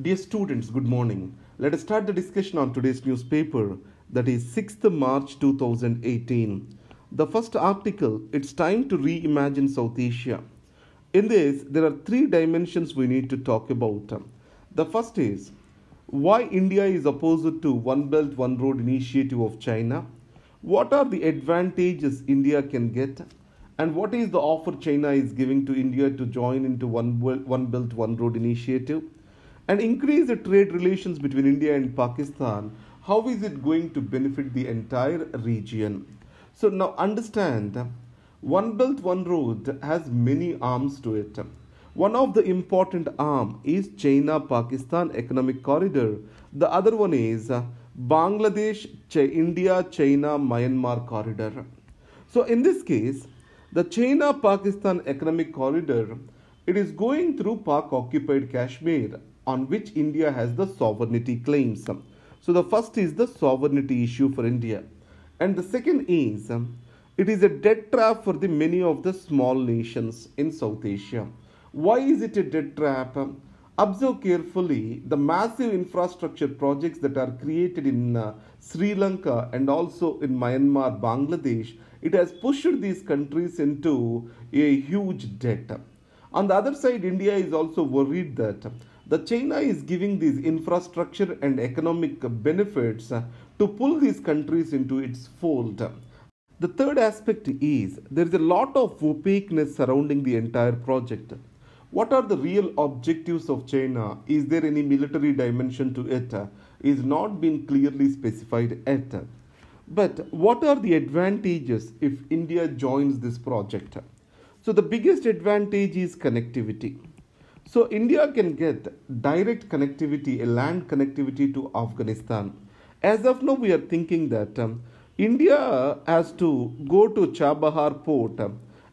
Dear students, good morning. Let us start the discussion on today's newspaper, that is 6th March 2018. The first article, it's time to reimagine South Asia. In this, there are three dimensions we need to talk about. The first is why India is opposed to One Belt, One Road initiative of China. What are the advantages India can get? And what is the offer China is giving to India to join into One Belt, One Road initiative? And increase the trade relations between India and Pakistan, how is it going to benefit the entire region? So now understand, One Belt, One Road has many arms to it. One of the important arm is China-Pakistan economic corridor. The other one is Bangladesh, India, China, Myanmar corridor. So in this case, the China-Pakistan economic corridor, it is going through Pak-occupied Kashmir, on which India has the sovereignty claims. So the first is the sovereignty issue for India. And the second is, it is a debt trap for the many of the small nations in South Asia. Why is it a debt trap? Observe carefully the massive infrastructure projects that are created in Sri Lanka and also in Myanmar, Bangladesh. It has pushed these countries into a huge debt. On the other side, India is also worried that the China is giving these infrastructure and economic benefits to pull these countries into its fold. The third aspect is there is a lot of opaqueness surrounding the entire project. What are the real objectives of China? Is there any military dimension to it? Is not been clearly specified yet. But what are the advantages if India joins this project? So the biggest advantage is connectivity. So India can get direct connectivity, a land connectivity to Afghanistan. As of now, we are thinking that India has to go to Chabahar port,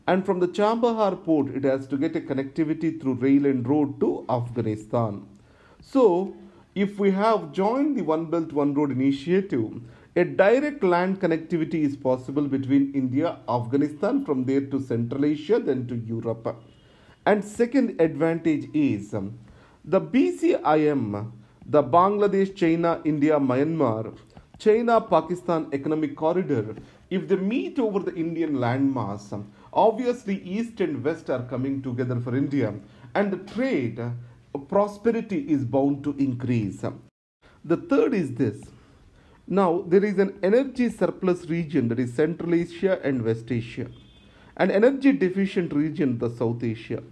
and from the Chabahar port, it has to get a connectivity through rail and road to Afghanistan. So if we have joined the One Belt, One Road initiative, a direct land connectivity is possible between India, Afghanistan, from there to Central Asia, then to Europe. And second advantage is the BCIM, the Bangladesh, China, India, Myanmar, China-Pakistan economic corridor. If they meet over the Indian landmass, obviously East and West are coming together for India, and the trade prosperity is bound to increase. The third is this. Now, there is an energy surplus region, that is Central Asia and West Asia, an energy deficient region, the South Asia.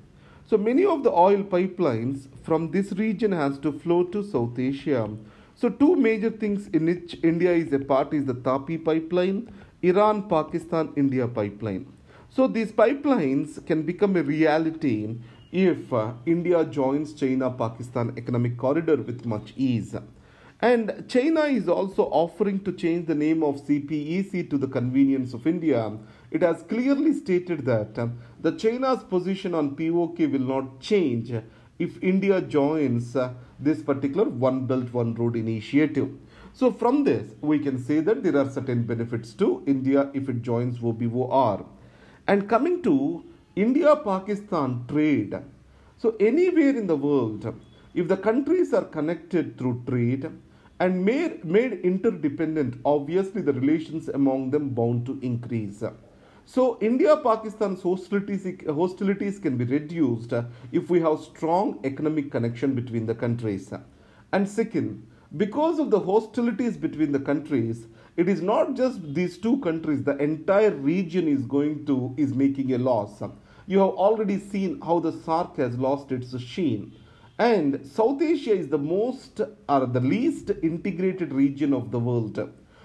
So many of the oil pipelines from this region has to flow to South Asia. So two major things in which India is a part is the Tapi pipeline, Iran, Pakistan, India pipeline. So these pipelines can become a reality if India joins China-Pakistan economic corridor with much ease. And China is also offering to change the name of CPEC to the convenience of India. It has clearly stated that the China's position on POK will not change if India joins this particular One Belt, One Road initiative. So from this, we can say that there are certain benefits to India if it joins OBOR. And coming to India-Pakistan trade. So anywhere in the world, if the countries are connected through trade and made interdependent, obviously the relations among them bound to increase. So India-Pakistan's hostilities can be reduced if we have strong economic connection between the countries. And second, because of the hostilities between the countries, it is not just these two countries, the entire region is making a loss. You have already seen how the SAARC has lost its sheen. And South Asia is the least integrated region of the world.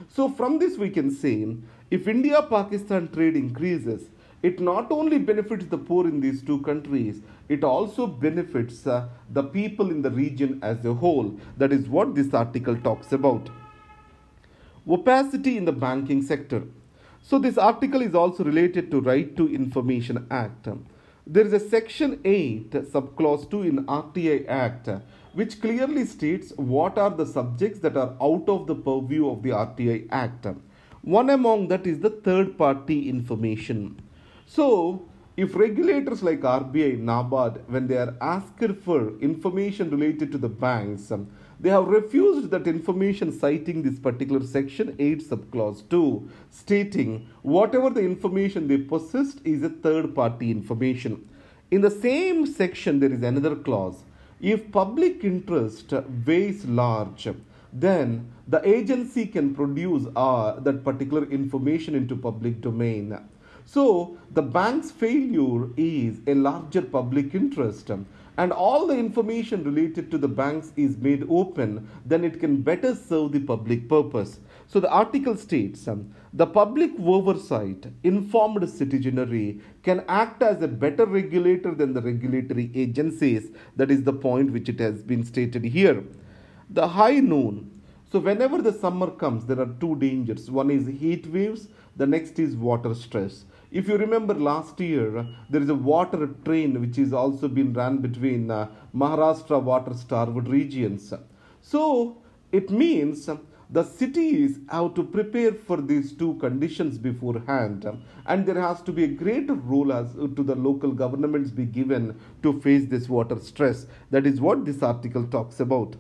So from this we can say, if India-Pakistan trade increases, it not only benefits the poor in these two countries, it also benefits the people in the region as a whole. That is what this article talks about. Opacity in the banking sector. So this article is also related to Right to Information Act. There is a section 8 subclause 2 in RTI Act which clearly states what are the subjects that are out of the purview of the RTI Act. One among that is the third party information. So If regulators like RBI, NABARD, when they are asked for information related to the banks, they have refused that information, citing this particular section 8 subclause 2, stating whatever the information they possessed is a third party information. In the same section, there is another clause. If public interest weighs large, then the agency can produce that particular information into public domain. So the bank's failure is a larger public interest, and all the information related to the banks is made open, then it can better serve the public purpose. So the article states, the public oversight, informed citizenry can act as a better regulator than the regulatory agencies. That is the point which it has been stated here. The high noon. So whenever the summer comes, there are two dangers. One is heat waves, the next is water stress. If you remember last year, there is a water train which is also been run between Maharashtra water-starved regions. So it means the cities have to prepare for these two conditions beforehand, and there has to be a greater role as to the local governments be given to face this water stress. That is what this article talks about.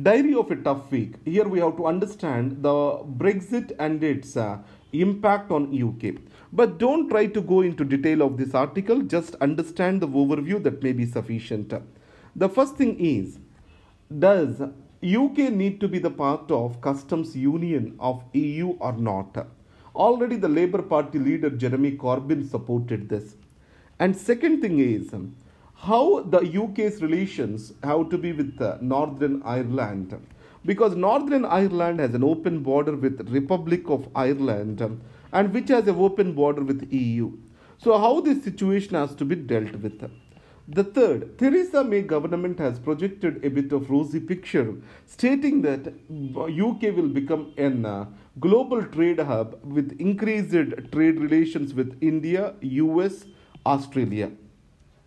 Diary of a tough week. Here we have to understand the Brexit and its impact on UK. But don't try to go into detail of this article, just understand the overview, that may be sufficient. The first thing is, does UK need to be the part of customs union of EU or not? Already the Labour Party leader Jeremy Corbyn supported this. And second thing is, how the UK's relations have to be with Northern Ireland, because Northern Ireland has an open border with Republic of Ireland and which has an open border with EU. So how this situation has to be dealt with. The third, Theresa May government has projected a bit of rosy picture, stating that UK will become a global trade hub with increased trade relations with India, US, Australia.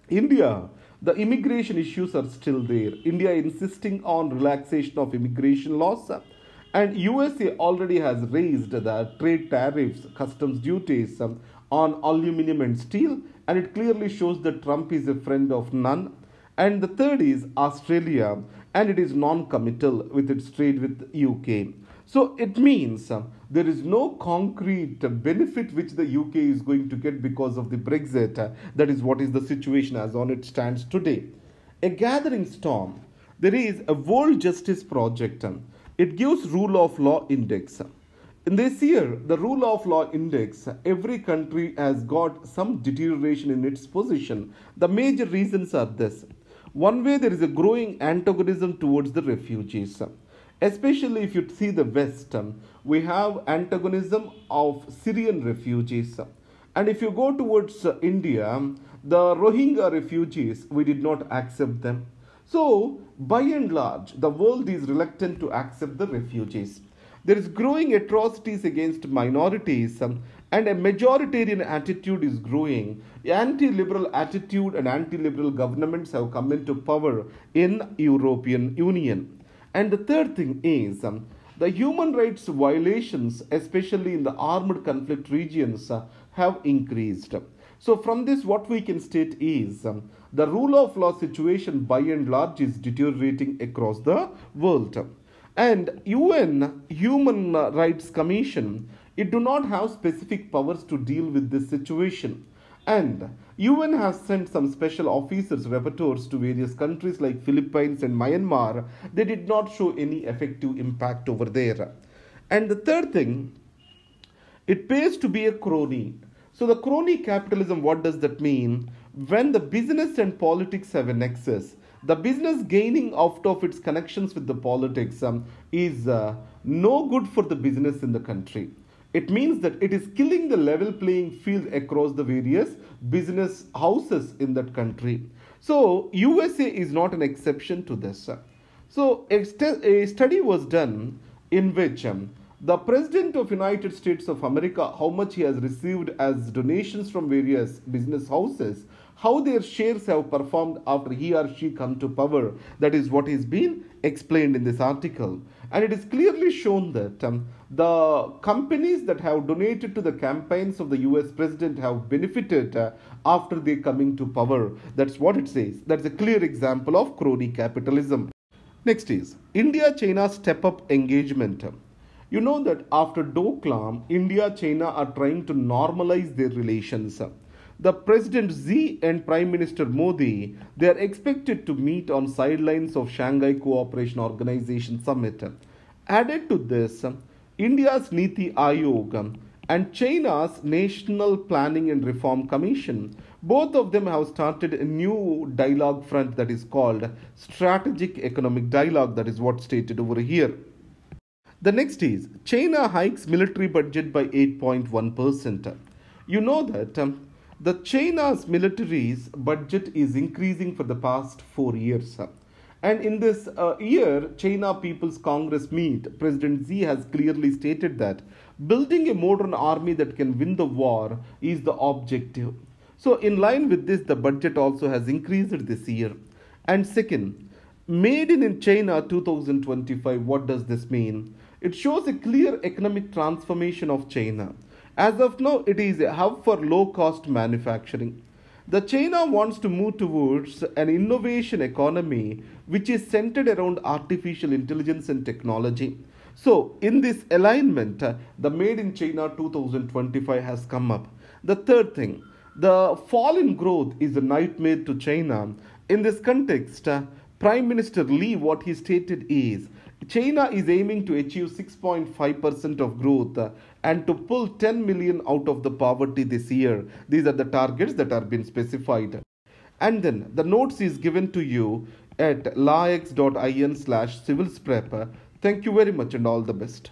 India, the immigration issues are still there. India insisting on relaxation of immigration laws, and USA already has raised the trade tariffs, customs duties on aluminum and steel, and it clearly shows that Trump is a friend of none. And the third is Australia, and it is non-committal with its trade with UK. So it means there is no concrete benefit which the UK is going to get because of the Brexit. That is what is the situation as on it stands today. A gathering storm. There is a World Justice Project. It gives rule of law index. In this year, the rule of law index, every country has got some deterioration in its position. The major reasons are this. One way, there is a growing antagonism towards the refugees. Especially if you see the West, we have antagonism of Syrian refugees. And if you go towards India, the Rohingya refugees, we did not accept them. So, by and large, the world is reluctant to accept the refugees. There is growing atrocities against minorities, and a majoritarian attitude is growing. Anti-liberal attitude and anti-liberal governments have come into power in European Union. And the third thing is, the human rights violations, especially in the armed conflict regions, have increased. So from this, what we can state is, the rule of law situation by and large is deteriorating across the world. And UN Human Rights Commission, it do not have specific powers to deal with this situation. And UN has sent some special officers, rapporteurs to various countries like Philippines and Myanmar. They did not show any effective impact over there. And the third thing, it pays to be a crony. So the crony capitalism, what does that mean? When the business and politics have a nexus, the business gaining out of its connections with the politics is no good for the business in the country. It means that it is killing the level playing field across the various business houses in that country. So USA is not an exception to this. So a study was done in which the President of United States of America, how much he has received as donations from various business houses, how their shares have performed after he or she come to power. That is what is being explained in this article. And it is clearly shown that the companies that have donated to the campaigns of the US president have benefited after they coming to power. That's what it says. That's a clear example of crony capitalism. Next is India-China step-up engagement. You know that after Doklam, India-China are trying to normalize their relations. The President Xi and Prime Minister Modi, they are expected to meet on sidelines of Shanghai Cooperation Organization Summit. Added to this, India's Niti Aayog and China's National Planning and Reform Commission, both of them have started a new dialogue front that is called Strategic Economic Dialogue. That is what stated over here. The next is China hikes military budget by 8.1%. You know that the China's military's budget is increasing for the past 4 years. And in this year, China People's Congress meet, President Xi has clearly stated that building a modern army that can win the war is the objective. So in line with this, the budget also has increased this year. And second, Made in China 2025, what does this mean? It shows a clear economic transformation of China. As of now, it is a hub for low-cost manufacturing. The China wants to move towards an innovation economy which is centered around artificial intelligence and technology. So, in this alignment, the Made in China 2025 has come up. The third thing, the fall in growth is a nightmare to China. In this context, Prime Minister Li, what he stated is, China is aiming to achieve 6.5% of growth and to pull 10 million out of the poverty this year. These are the targets that are being specified. And then the notes is given to you at lax.in/civilsprep. Thank you very much and all the best.